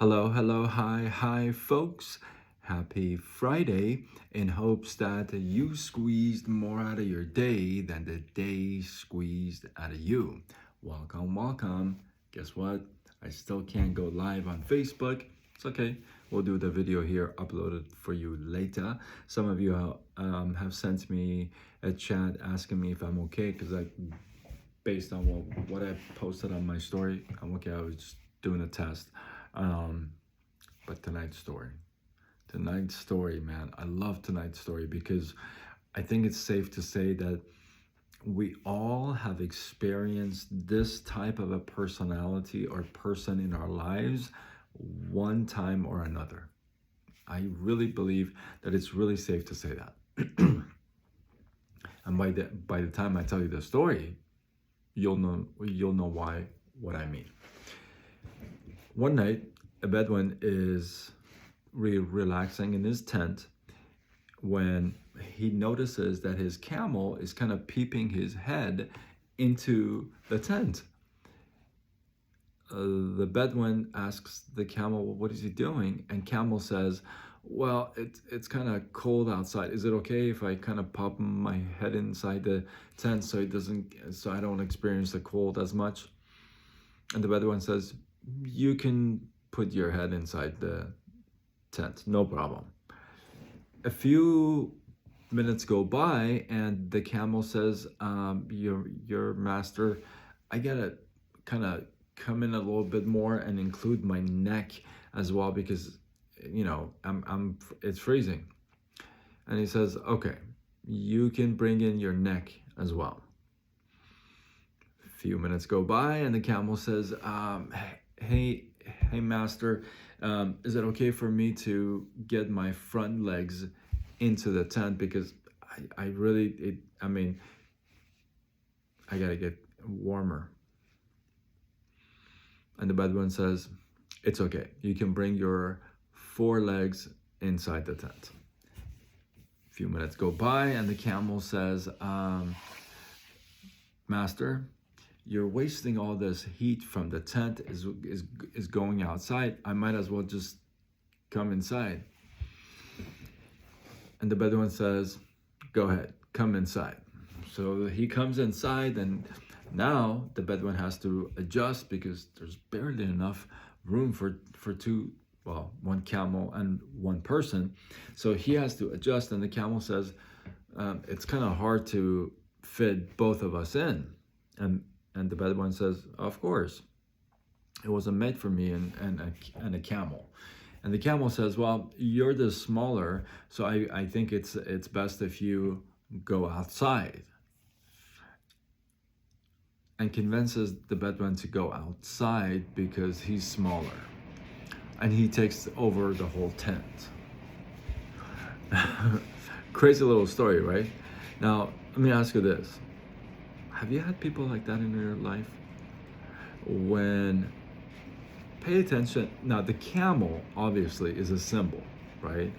Hi, folks. Happy Friday, in hopes that you squeezed more out of your day than the day squeezed out of you. Welcome. Guess what? I still can't go live on Facebook. It's okay. We'll do the video here, upload it for you later. Some of you have sent me a chat asking me if I'm okay, because based on what I posted on my story, I'm okay. I was just doing a test. But tonight's story, man, I love tonight's story because I think it's safe to say that we all have experienced this type of a personality or person in our lives one time or another. I really believe that it's really safe to say that. And by the time I tell you the story, you'll know what I mean. One night, a Bedouin is relaxing in his tent when he notices that his camel is kind of peeping his head into the tent. The Bedouin asks the camel, well, what is he doing? And camel says, well, it's kind of cold outside. Is it okay if I kind of pop my head inside the tent so I don't experience the cold as much? And the Bedouin says, you can put your head inside the tent, no problem. A few minutes go by and the camel says, your master, I gotta kind of come in a little bit more and include my neck as well, because it's freezing. And he says, okay, you can bring in your neck as well. A few minutes go by and the camel says, hey master, is it okay for me to get my front legs into the tent, because I gotta get warmer? And the Bedouin says, it's okay, you can bring your four legs inside the tent. A few minutes go by and the camel says, master, you're wasting all this heat from the tent is going outside. I might as well just come inside. And the Bedouin says, go ahead, come inside. So he comes inside, and now the Bedouin has to adjust because there's barely enough room for one camel and one person. So he has to adjust, and the camel says, it's kind of hard to fit both of us in. And the Bedouin says, of course, it wasn't made for me and a camel. And the camel says, well, you're the smaller, so I think it's best if you go outside. And convinces the Bedouin to go outside because he's smaller. And he takes over the whole tent. Crazy little story, right? Now, let me ask you this. Have you had people like that in your life? Pay attention. Now, the camel obviously is a symbol, right?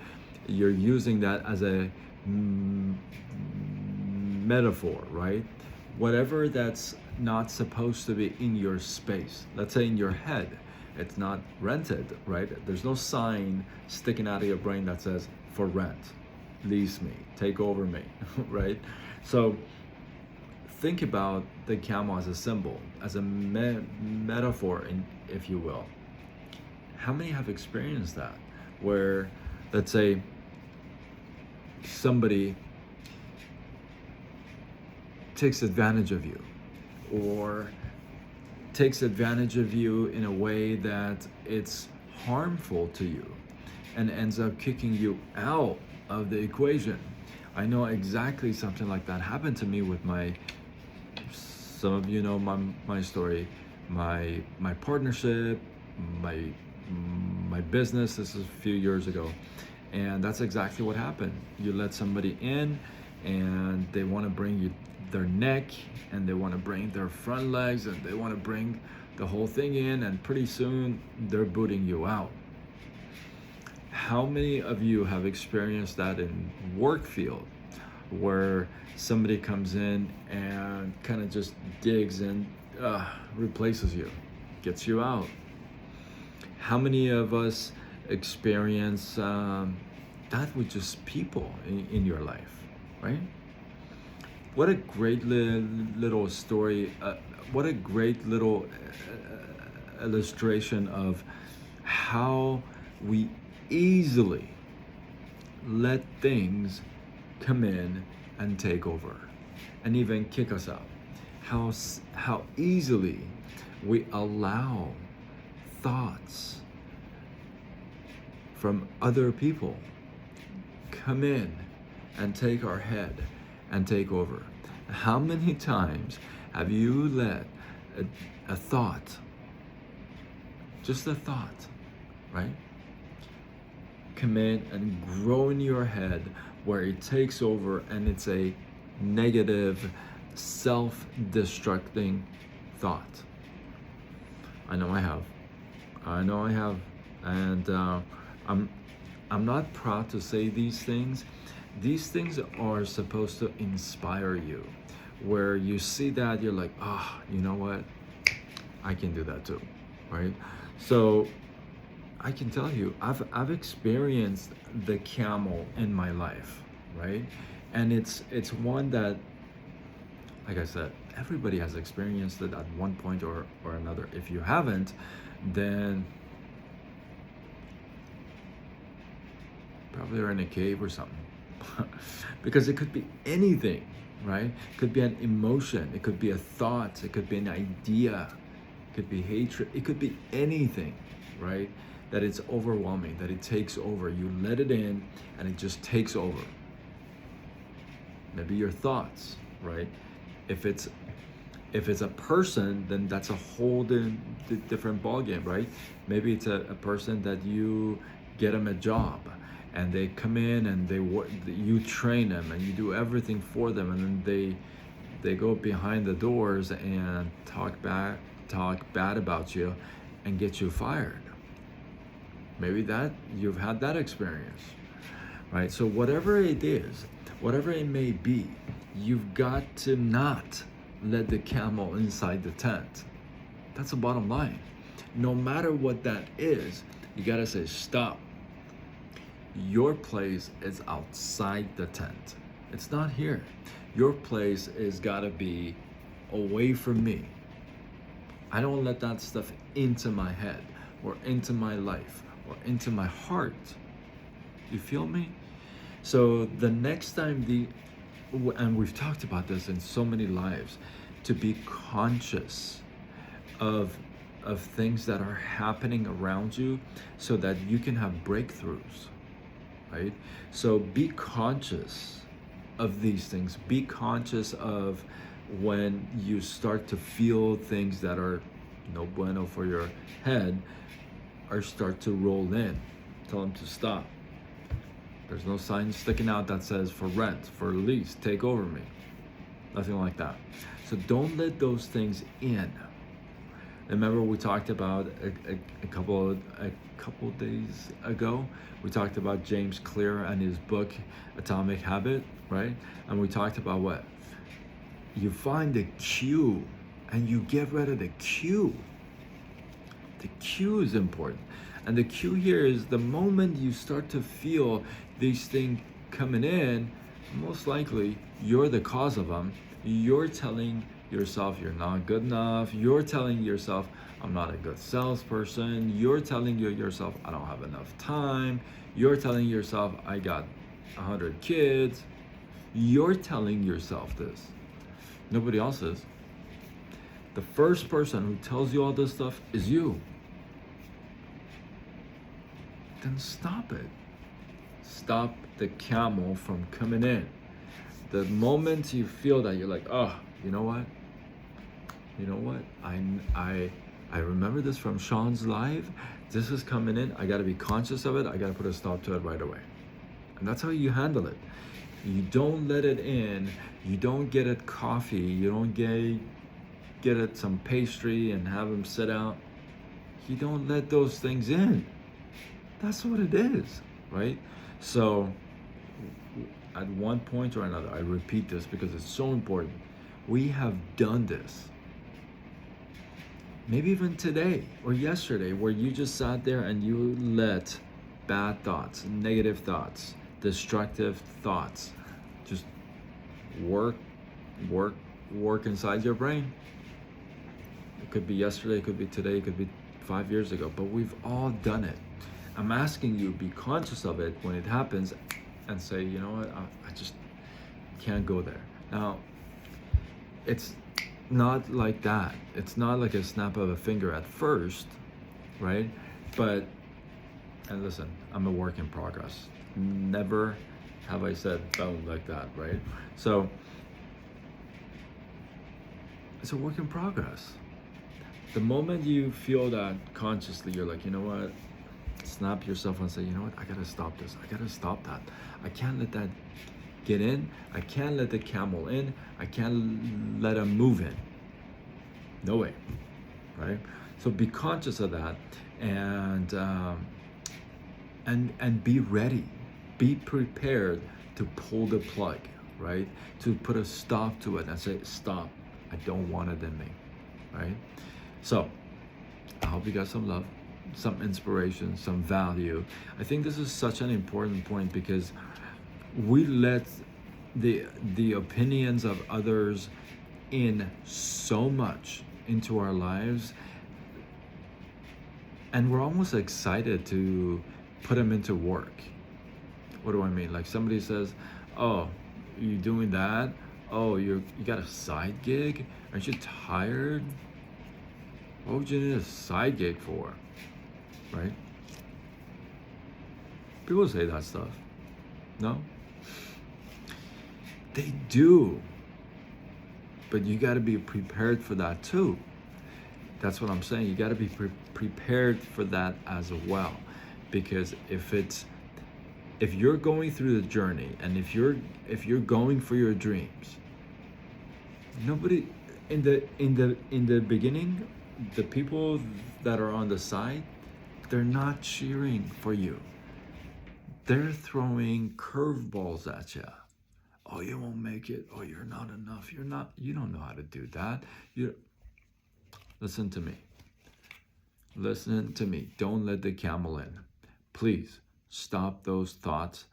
You're using that as a metaphor, right? Whatever that's not supposed to be in your space, let's say in your head, it's not rented, right? There's no sign sticking out of your brain that says, for rent, lease me, take over me, right? So think about the camel as a symbol, as a metaphor, if you will. How many have experienced that? Where, let's say, somebody takes advantage of you, or takes advantage of you in a way that it's harmful to you and ends up kicking you out of the equation. I know exactly something like that happened to me with some of you know my story, my partnership, my business. This is a few years ago, and that's exactly what happened. You let somebody in and they want to bring you their neck, and they want to bring their front legs, and they want to bring the whole thing in, and pretty soon they're booting you out. How many of you have experienced that in work field, where somebody comes in and kind of just digs and replaces you, gets you out? How many of us experience that with just people in your life, right? What a great little story. What a great little illustration of how we easily let things come in and take over and even kick us out. How easily we allow thoughts from other people come in and take our head and take over. How many times have you let a thought, just a thought, right, come in and grow in your head where it takes over and it's a negative, self-destructing thought? I know I have. And I'm not proud to say these things. These things are supposed to inspire you, where you see that you're like, you know what? I can do that too, right? So I can tell you, I've experienced the camel in my life, right? And it's one that, like I said, everybody has experienced it at one point or another. If you haven't, then probably you're in a cave or something. Because it could be anything, right? It could be an emotion, it could be a thought, it could be an idea, it could be hatred, it could be anything, right? That it's overwhelming, that it takes over. You let it in and it just takes over. Maybe your thoughts, right? If it's a person, then that's a whole different ballgame, right? Maybe it's a person that you get them a job and they come in and you train them and you do everything for them, and then they go behind the doors and talk bad about you and get you fired. Maybe that you've had that experience, right? So whatever it is, whatever it may be, you've got to not let the camel inside the tent. That's the bottom line. No matter what that is, you gotta say, stop. Your place is outside the tent. It's not here. Your place is gotta be away from me. I don't let that stuff into my head or into my life or into my heart. You feel me? So the next time and we've talked about this in so many lives, to be conscious of things that are happening around you so that you can have breakthroughs, right? So be conscious of these things. Be conscious of when you start to feel things that are no bueno for your head or start to roll in. Tell them to stop. There's no sign sticking out that says for rent, for lease, take over me. Nothing like that. So don't let those things in. Remember we talked about a couple days ago, we talked about James Clear and his book, Atomic Habit, right? And we talked about what? You find the cue and you get rid of the cue. The cue is important. And the cue here is the moment you start to feel these things coming in, most likely you're the cause of them. You're telling yourself you're not good enough. You're telling yourself, I'm not a good salesperson. You're telling yourself, I don't have enough time. You're telling yourself, I got 100 kids. You're telling yourself this. Nobody else is. The first person who tells you all this stuff is you. Then stop it. Stop the camel from coming in. The moment you feel that, you're like, oh, you know what? I remember this from Sean's live. This is coming in. I got to be conscious of it. I got to put a stop to it right away. And that's how you handle it. You don't let it in. You don't get it coffee. You don't get it some pastry and have them sit out. You don't let those things in. That's what it is, right? So at one point or another, I repeat this because it's so important. We have done this. maybe even today or yesterday, where you just sat there and you let bad thoughts, negative thoughts, destructive thoughts just work, work, work inside your brain. It could be yesterday, it could be today, it could be 5 years ago, but we've all done it. I'm asking you, be conscious of it when it happens and say, you know what, I just can't go there. Now, it's not like that. It's not like a snap of a finger at first, right? But, and listen, I'm a work in progress. Never have I said boom like that, right? So, it's a work in progress. The moment you feel that consciously, you're like, you know what, snap yourself and say, you know what, I gotta stop this. I gotta stop that. I can't let that get in. I can't let the camel in. I can't let him move in. No way, right? So be conscious of that, and be ready. Be prepared to pull the plug, right? To put a stop to it and say, stop. I don't want it in me, right? So I hope you got some love, some inspiration, some value. I think this is such an important point because we let the opinions of others in so much into our lives, and we're almost excited to put them into work. What do I mean? Like somebody says, oh, you doing that? Oh, you got a side gig? Aren't you tired? What would you need a side gig for? Right? People say that stuff. No? They do. But you got to be prepared for that too. That's what I'm saying. You got to be prepared for that as well. Because if you're going through the journey, and if you're going for your dreams, nobody in the beginning, the people that are on the side, they're not cheering for you. They're throwing curveballs at you. Oh, you won't make it. Oh, you're not enough. You don't know how to do that. Listen to me. Listen to me. Don't let the camel in. Please stop those thoughts.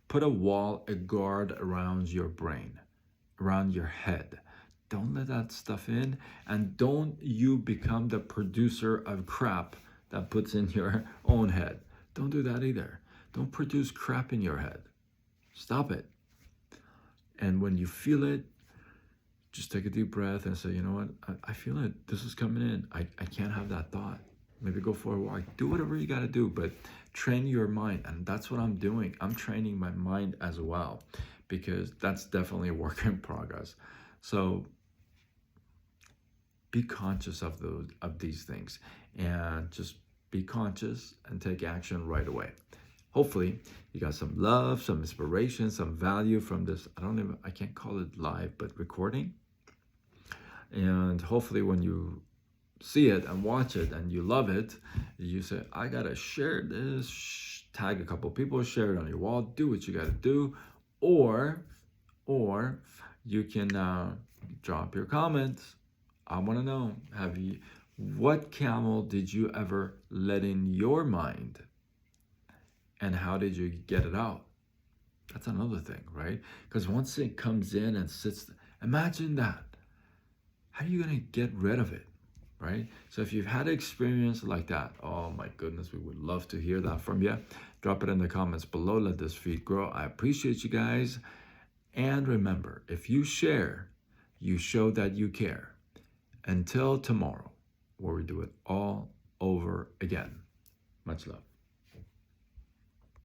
Put a wall, a guard around your brain, around your head. Don't let that stuff in, and don't you become the producer of crap that puts in your own head. Don't do that either. Don't produce crap in your head. Stop it. And when you feel it, just take a deep breath and say, you know what, I feel it. This is coming in. I can't have that thought. Maybe go for a walk. Do whatever you got to do, but train your mind. And that's what I'm doing. I'm training my mind as well, because that's definitely a work in progress. So be conscious of these things, and just be conscious and take action right away. Hopefully you got some love, some inspiration, some value from this. I can't call it live, but recording. And hopefully when you see it and watch it and you love it, you say, I gotta share this, tag a couple people, share it on your wall, do what you gotta do. Or you can drop your comments. I wanna know, what camel did you ever let in your mind? And how did you get it out? That's another thing, right? Because once it comes in and sits, imagine that. How are you gonna get rid of it, right? So if you've had an experience like that, oh my goodness, we would love to hear that from you. Drop it in the comments below. Let this feed grow. I appreciate you guys. And remember, if you share, you show that you care. Until tomorrow, where we do it all over again. Much love.